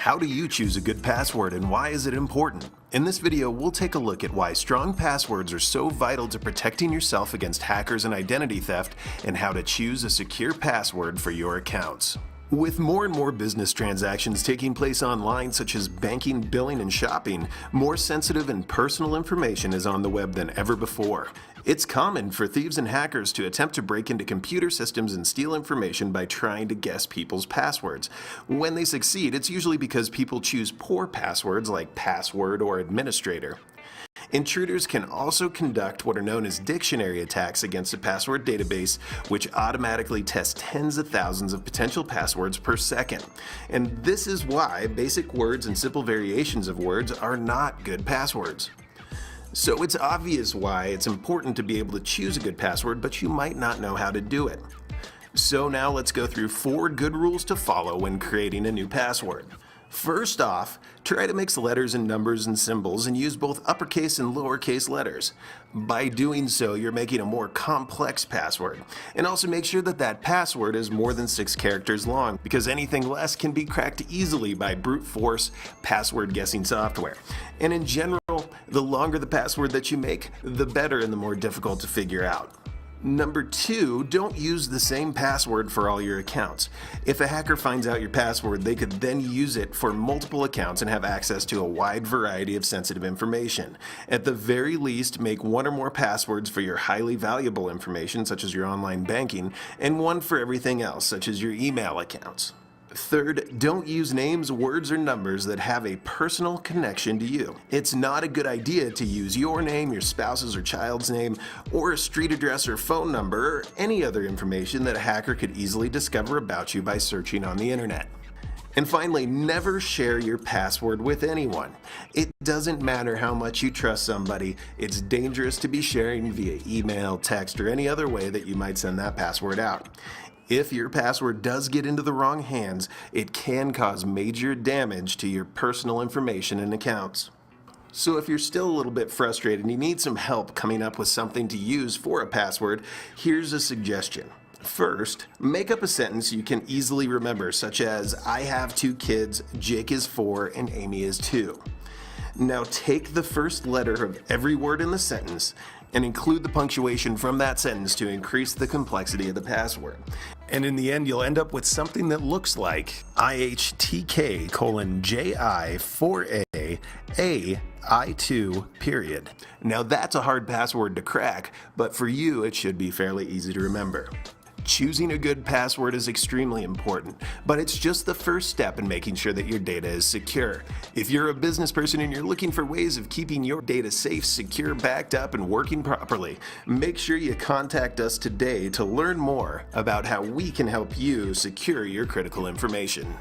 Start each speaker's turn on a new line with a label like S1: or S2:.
S1: How do you choose a good password and why is it important? In this video, we'll take a look at why strong passwords are so vital to protecting yourself against hackers and identity theft, and how to choose a secure password for your accounts. With more and more business transactions taking place online, such as banking, billing, and shopping, more sensitive and personal information is on the web than ever before. It's common for thieves and hackers to attempt to break into computer systems and steal information by trying to guess people's passwords. When they succeed, it's usually because people choose poor passwords like password or administrator. Intruders can also conduct what are known as dictionary attacks against a password database, which automatically tests tens of thousands of potential passwords per second. And this is why basic words and simple variations of words are not good passwords. So it's obvious why it's important to be able to choose a good password, but you might not know how to do it. So now let's go through 4 good rules to follow when creating a new password. First off, try to mix letters and numbers and symbols and use both uppercase and lowercase letters. By doing so, you're making a more complex password. And also make sure that that password is more than 6 characters long, because anything less can be cracked easily by brute force password guessing software. And in general, the longer the password that you make, the better and the more difficult to figure out. Number 2, don't use the same password for all your accounts. If a hacker finds out your password, they could then use it for multiple accounts and have access to a wide variety of sensitive information. At the very least, make 1 or more passwords for your highly valuable information, such as your online banking, and 1 for everything else, such as your email accounts. Third, don't use names, words, or numbers that have a personal connection to you. It's not a good idea to use your name, your spouse's or child's name, or a street address or phone number, or any other information that a hacker could easily discover about you by searching on the internet. And finally, never share your password with anyone. It doesn't matter how much you trust somebody, it's dangerous to be sharing via email, text, or any other way that you might send that password out. If your password does get into the wrong hands, it can cause major damage to your personal information and accounts. So if you're still a little bit frustrated and you need some help coming up with something to use for a password, here's a suggestion. First, make up a sentence you can easily remember, such as, I have 2 kids, Jake is 4, and Amy is 2. Now take the first letter of every word in the sentence and include the punctuation from that sentence to increase the complexity of the password. And in the end, you'll end up with something that looks like IHTK:JI4A AI2 . Now that's a hard password to crack, but for you it should be fairly easy to remember. Choosing a good password is extremely important, but it's just the first step in making sure that your data is secure. If you're a business person and you're looking for ways of keeping your data safe, secure, backed up, and working properly, make sure you contact us today to learn more about how we can help you secure your critical information.